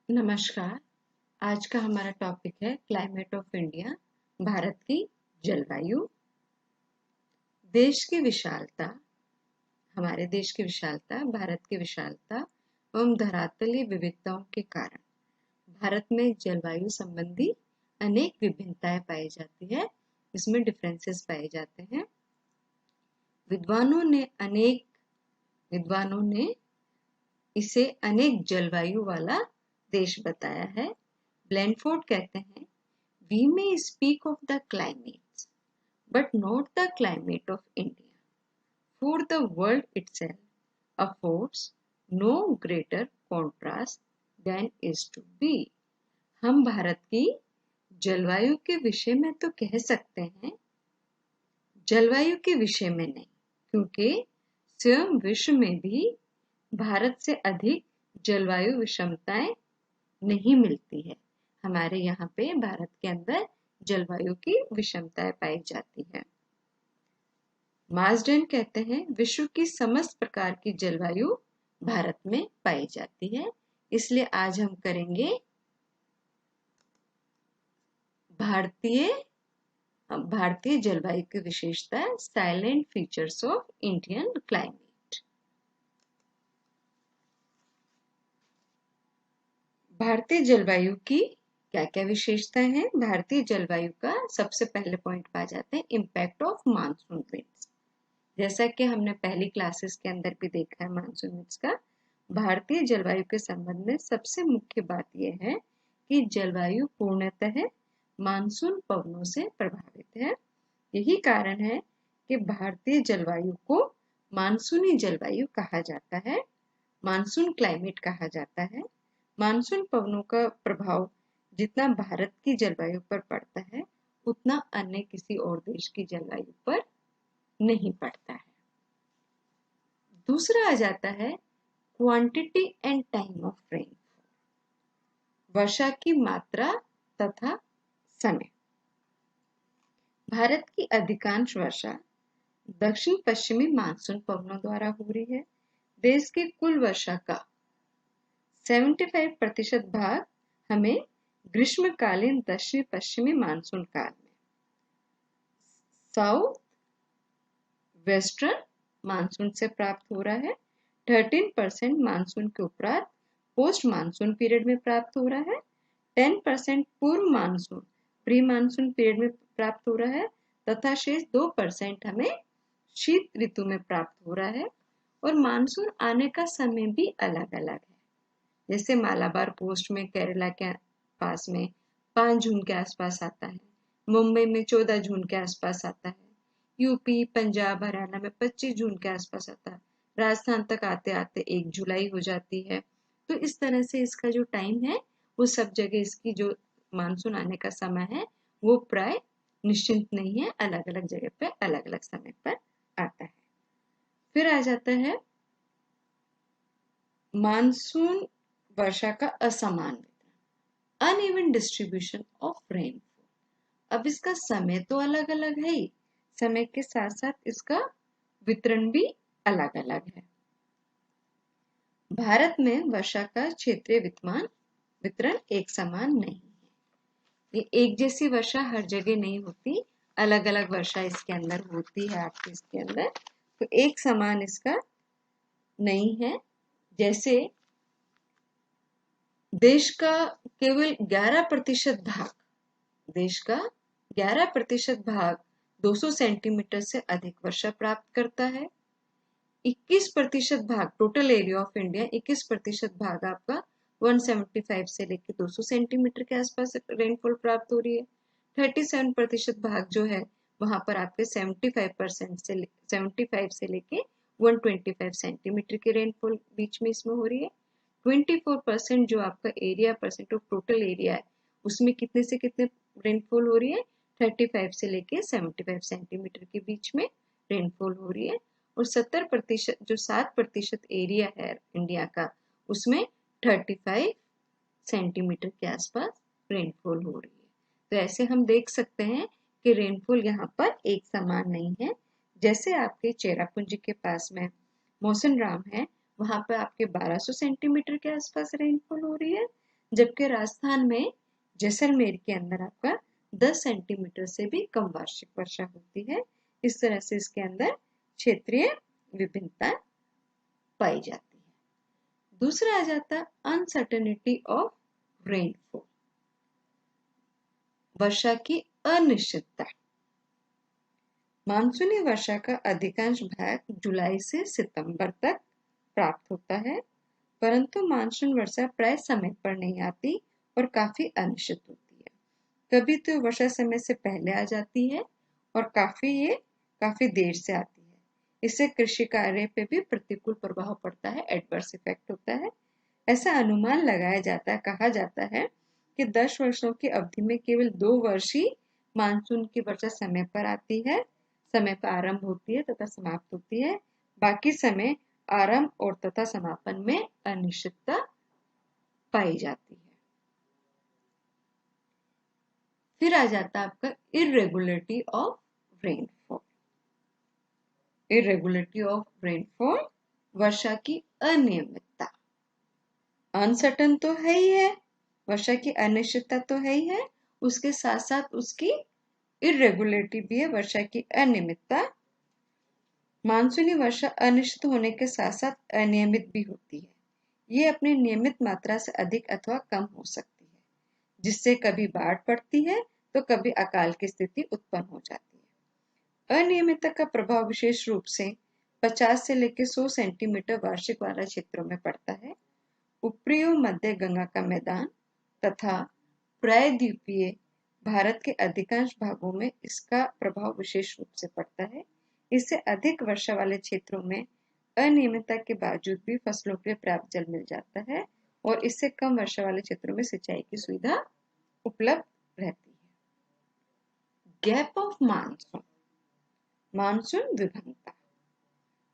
नमस्कार। आज का हमारा टॉपिक है क्लाइमेट ऑफ इंडिया, भारत की जलवायु। देश की विशालता, हमारे देश की विशालता, भारत की विशालता एवं धरातलीय विविधताओं के कारण भारत में जलवायु संबंधी अनेक विभिन्नताएं पाई जाती है। इसमें डिफरेंसेस पाए जाते हैं। विद्वानों ने इसे अनेक जलवायु वाला देश बताया है। ब्लैंडफोर्ड कहते हैं, We may speak of the climates, but not the climate of India, for the world itself affords no greater contrast than is to be. हम भारत की जलवायु के विषय में तो कह सकते हैं, जलवायु के विषय में नहीं, क्योंकि स्वयं विश्व में भी भारत से अधिक जलवायु विषमताएं नहीं मिलती है। हमारे यहाँ पे भारत के अंदर जलवायु की विषमताएं पाई जाती है। मार्सडेन कहते हैं, विश्व की समस्त प्रकार की जलवायु भारत में पाई जाती है। इसलिए आज हम करेंगे भारतीय जलवायु की विशेषता, salient features of Indian climate. भारतीय जलवायु की क्या क्या विशेषताएं हैं? भारतीय जलवायु का सबसे पहले पॉइंट पा जाते हैं इम्पैक्ट ऑफ मानसून विंड्स। जैसा कि हमने पहली क्लासेस के अंदर भी देखा है मानसून विंड्स का। भारतीय जलवायु के संबंध में सबसे मुख्य बात यह है कि जलवायु पूर्णतः मानसून पवनों से प्रभावित है। यही कारण है कि भारतीय जलवायु को मानसूनी जलवायु कहा जाता है, मानसून क्लाइमेट कहा जाता है। मानसून पवनों का प्रभाव जितना भारत की जलवायु पर पड़ता है, उतना अन्य किसी और देश की जलवायु पर नहीं पड़ता है। दूसरा आ जाता है quantity and time of rainfall, वर्षा की मात्रा तथा समय। भारत की अधिकांश वर्षा दक्षिण पश्चिमी मानसून पवनों द्वारा हो रही है। देश की कुल वर्षा का 75% भाग हमें ग्रीष्मकालीन दक्षिण पश्चिमी मानसून काल में, साउथ वेस्टर्न मानसून से प्राप्त हो रहा है। 13% मानसून के उपरांत पोस्ट मानसून पीरियड में प्राप्त हो रहा है। 10% पूर्व मानसून प्री मानसून पीरियड में प्राप्त हो रहा है तथा शेष 2% हमें शीत ऋतु में प्राप्त हो रहा है। और मानसून आने का समय भी अलग अलग है। जैसे मालाबार कोस्ट में केरला के पास में 5 जून के आसपास आता है, मुंबई में 14 जून के आसपास आता है, यूपी पंजाब हरियाणा में 25 जून के आसपास आता है, राजस्थान तक आते आते 1 जुलाई हो जाती है। तो इस तरह से इसका जो टाइम है वो सब जगह, इसकी जो मानसून आने का समय है वो प्राय निश्चित नहीं है, अलग अलग जगह पे अलग अलग समय पर आता है। फिर आ जाता है मानसून वर्षा का असमान वितरण, अनइवन डिस्ट्रीब्यूशन ऑफ रेनफॉल। अब इसका समय तो अलग अलग है ही, समय के साथ साथ इसका वितरण भी अलग अलग है। भारत में वर्षा का क्षेत्रीय वितरण एक समान नहीं है। ये एक जैसी वर्षा हर जगह नहीं होती, अलग अलग वर्षा इसके अंदर होती है। आपके इसके अंदर तो एक समान इसका नहीं है। जैसे देश का केवल 11% भाग, देश का 11% भाग 200 सेंटीमीटर से अधिक वर्षा प्राप्त करता है। 21% भाग, टोटल एरिया ऑफ इंडिया 21% भाग आपका 175 से लेकर 200 सेंटीमीटर के आसपास रेनफॉल प्राप्त हो रही है। 37% भाग जो है वहां पर आपके 75 से लेके 125 सेंटीमीटर की रेनफॉल बीच में इसमें हो रही है। 24% जो आपका area percent of total area है, उसमें कितने से कितने रेनफॉल हो रही है? 35 से लेके 75 सेंटीमीटर के बीच में रेनफॉल हो रही है। और 70% जो 7% एरिया है इंडिया का, उसमें 35 सेंटीमीटर के आसपास रेनफॉल हो रही है। तो ऐसे हम देख सकते हैं कि रेनफॉल यहाँ पर एक समान नहीं है। जैसे आपके चेरापूंजी के पास में मौसम राम है, वहां पर आपके 1200 सेंटीमीटर के आसपास रेनफॉल हो रही है। जबकि राजस्थान में जैसलमेर के अंदर आपका 10 सेंटीमीटर से भी कम वार्षिक वर्षा होती है। इस तरह से इसके अंदर क्षेत्रीय विभिन्नता पाई जाती है। दूसरा आ जाता है अनसर्टेनिटी ऑफ रेनफॉल, वर्षा की अनिश्चितता। मानसूनी वर्षा का अधिकांश भाग जुलाई से सितंबर तक प्राप्त होता है, परंतु मानसून वर्षा प्राय समय पर नहीं आती और काफी अनिश्चित होती है। कभी तो वर्षा समय से पहले आ जाती है और काफी देर से आती है। इससे कृषि कार्य पे भी प्रतिकूल प्रभाव पड़ता है, एडवर्स इफेक्ट होता है। ऐसा अनुमान लगाया जाता है, कहा जाता है कि 10 वर्षों की अवधि में केवल 2 वर्ष ही मानसून की वर्षा समय पर आती है, समय पर आरंभ होती है तथा समाप्त होती है। बाकी समय आरंभ और तथा समापन में अनिश्चितता पाई जाती है। फिर आ जाता है आपका irregularity of rainfall. Irregularity of rainfall, वर्षा की अनियमितता। अनसर्टन तो है ही है, वर्षा की अनिश्चितता तो है ही है, उसके साथ साथ उसकी इरेगुलरिटी भी है, वर्षा की अनियमितता। मानसूनी वर्षा अनिश्चित होने के साथ साथ अनियमित भी होती है। ये अपनी नियमित मात्रा से अधिक अथवा कम हो सकती है, जिससे कभी बाढ़ पड़ती है तो कभी अकाल की स्थिति उत्पन्न हो जाती है। अनियमितता का प्रभाव विशेष रूप से 50 से लेकर 100 सेंटीमीटर वार्षिक वाला क्षेत्रों में पड़ता है। ऊपरी और मध्य गंगा का मैदान तथा प्रायद्वीपीय भारत के अधिकांश भागों में इसका प्रभाव विशेष रूप से पड़ता है। इससे अधिक वर्षा वाले क्षेत्रों में अनियमितता के बावजूद भी फसलों के लिए पर्याप्त जल मिल जाता है और इससे कम वर्षा वाले क्षेत्रों में सिंचाई की सुविधा उपलब्ध रहती है। गैप ऑफ मानसून, मानसून विभंगता।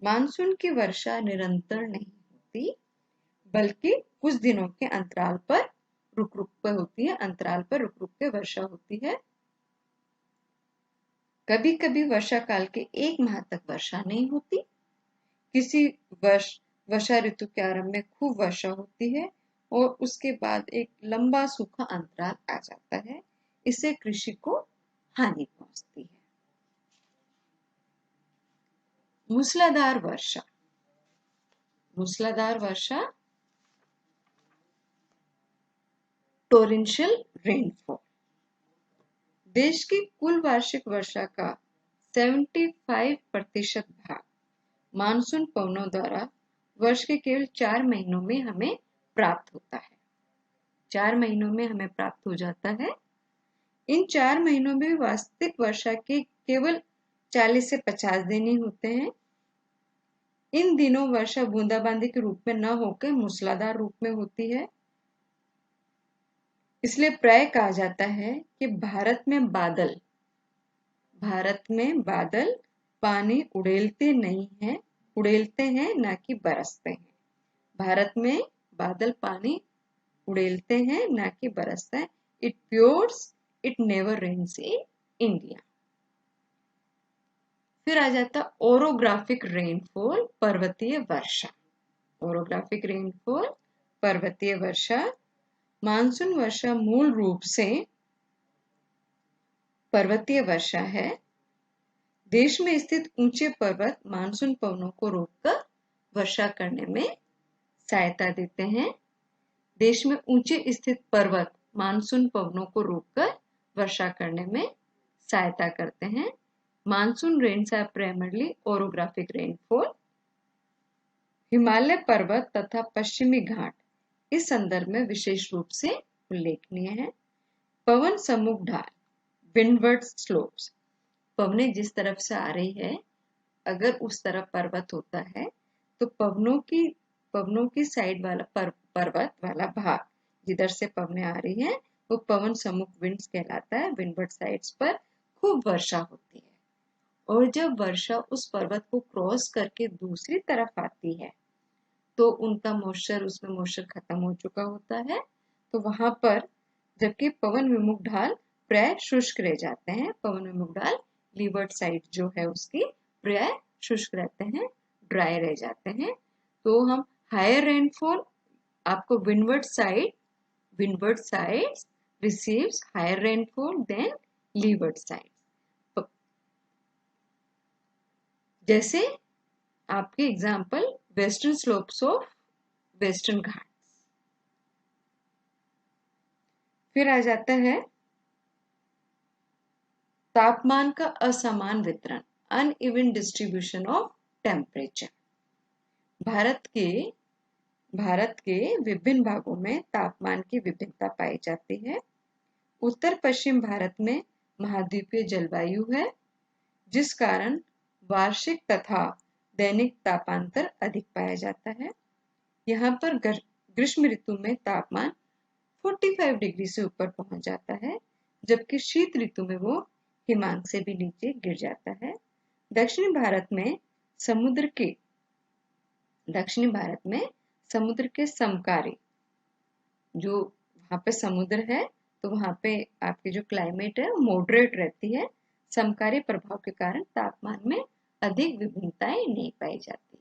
मानसून की वर्षा निरंतर नहीं होती, बल्कि कुछ दिनों के अंतराल पर रुक रुक कर होती है, अंतराल पर रुक रुक के वर्षा होती है। कभी कभी वर्षा काल के 1 माह तक वर्षा नहीं होती। किसी वर्ष वर्षा ऋतु के आरंभ में खूब वर्षा होती है और उसके बाद एक लंबा सूखा अंतराल आ जाता है। इससे कृषि को हानि पहुंचती है। मूसलाधार वर्षा, मूसलाधार वर्षा, टोरेंशियल रेनफॉल। देश की कुल वार्षिक वर्षा का 75% भाग मानसून पवनों द्वारा वर्ष के केवल 4 महीनों में हमें प्राप्त होता है। 4 महीनों में हमें प्राप्त हो जाता है। इन 4 महीनों में वास्तविक वर्षा के केवल 40 से 50 दिन ही होते हैं। इन दिनों वर्षा बूंदाबांदी के रूप में न होकर मूसलाधार रूप में होती है। इसलिए प्राय कहा जाता है कि भारत में बादल पानी उड़ेलते नहीं हैं, उड़ेलते हैं ना कि बरसते हैं। भारत में बादल पानी उड़ेलते हैं ना कि बरसते हैं। It pours, it never rains in India. फिर आ जाता ओरोग्राफिक रेनफॉल, पर्वतीय वर्षा। ओरोग्राफिक रेनफॉल, पर्वतीय वर्षा। मानसून वर्षा मूल रूप से पर्वतीय वर्षा है। देश में स्थित ऊंचे पर्वत मानसून पवनों को रोककर वर्षा करने में सहायता देते हैं। देश में ऊंचे स्थित पर्वत मानसून पवनों को रोककर वर्षा करने में सहायता करते हैं। Monsoon rains are primarily orographic rainfall. Himalaya पर्वत तथा पश्चिमी घाट इस संदर्भ में विशेष रूप से उल्लेखनीय है। पवन सम्मुख ढाल, विंडवर्ड स्लोप्स, पवनें जिस तरफ से आ रही है, अगर उस तरफ पर्वत होता है तो पवनों की साइड वाला पर्वत वाला भाग जिधर से पवनें आ रही हैं वो पवन सम्मुख विंड्स कहलाता है। विंडवर्ड साइड्स पर खूब वर्षा होती है और जब वर्षा उस पर्वत को क्रॉस करके दूसरी तरफ आती है तो उनका मॉइस्चर, उसमें मॉइस्चर खत्म हो चुका होता है, तो वहां पर जबकि पवन विमुख ढाल प्राय शुष्क रह जाते हैं। पवन विमुख ढाल लीवर्ड साइड जो है उसकी प्राय शुष्क रहते हैं, ड्राई रह जाते हैं। तो हम हायर रेनफॉल आपको windward side Windward sides receives higher rainfall than leeward sides. जैसे आपके example western slopes of western Ghats. फिर आ जाता है तापमान का असमान वितरण, uneven distribution of temperature. Bharat के विभिन्न भागों में तापमान की विभिन्नता पाई जाती है। उत्तर पश्चिम भारत में महाद्वीपीय जलवायु है, जिस कारण वार्षिक तथा दैनिक तापांतर अधिक पाया जाता है। यहाँ पर ग्रीष्म ऋतु में तापमान 45 डिग्री से ऊपर पहुंच जाता है, जबकि शीत ऋतु में वो हिमांक से भी नीचे गिर जाता है। दक्षिणी भारत में समुद्र के समकाली, जो वहां पे समुद्र है तो वहां पे आपकी जो क्लाइमेट है वो मॉडरेट रहती है। समकाली प्रभाव के कारण तापमान में अधिक विभिन्नताएं नहीं पाई जाती।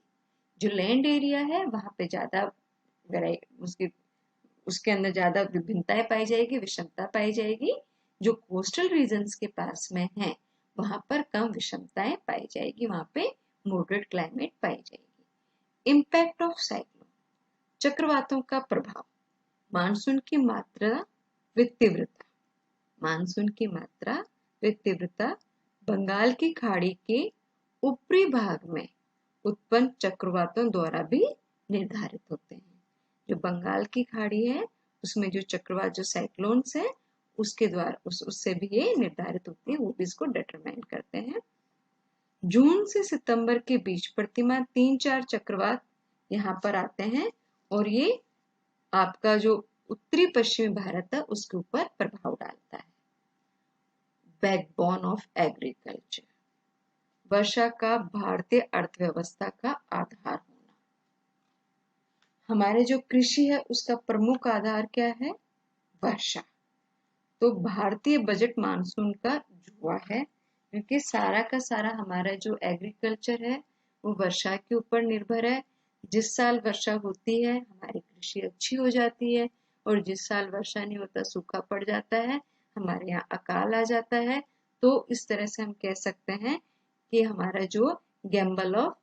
जो लैंड एरिया है वहां पे ज्यादा उसके अंदर ज्यादा विभिन्नताएं पाई जाएगी, विषमता पाई जाएगी। जो कोस्टल रीजन्स के पास में है वहां पर कम विषमताएं पाई जाएगी, वहां पे मॉडरेट क्लाइमेट पाई जाएगी। इम्पैक्ट ऑफ साइक्लोन, चक्रवातों का प्रभाव। मानसून की मात्रा व तीव्रता बंगाल की खाड़ी के ऊपरी भाग में उत्पन्न चक्रवातों द्वारा भी निर्धारित होते हैं। जो बंगाल की खाड़ी है उसमें जो चक्रवात, जो साइक्लोन्स है, उसके द्वारा उससे भी ये निर्धारित होती है, वो भी इसको डिटरमाइन करते हैं। जून से सितंबर के बीच प्रतिमाह 3-4 चक्रवात यहाँ पर आते हैं और ये आपका जो उत्तरी पश्चिमी भारत है उसके ऊपर प्रभाव डालता है। बैकबोन ऑफ एग्रीकल्चर, वर्षा का भारतीय अर्थव्यवस्था का आधार होना। हमारे जो कृषि है उसका प्रमुख आधार क्या है? वर्षा। तो भारतीय बजट मानसून का जुआ है, क्योंकि सारा का सारा हमारा जो एग्रीकल्चर है वो वर्षा के ऊपर निर्भर है। जिस साल वर्षा होती है हमारी कृषि अच्छी हो जाती है, और जिस साल वर्षा नहीं होता सूखा पड़ जाता है, हमारे यहाँ अकाल आ जाता है। तो इस तरह से हम कह सकते हैं कि हमारा जो गैम्बल ऑफ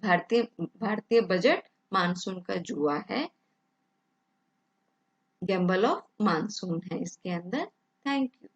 भारतीय बजट मानसून का जुआ है, गैम्बल ऑफ मानसून है इसके अंदर। Thank you.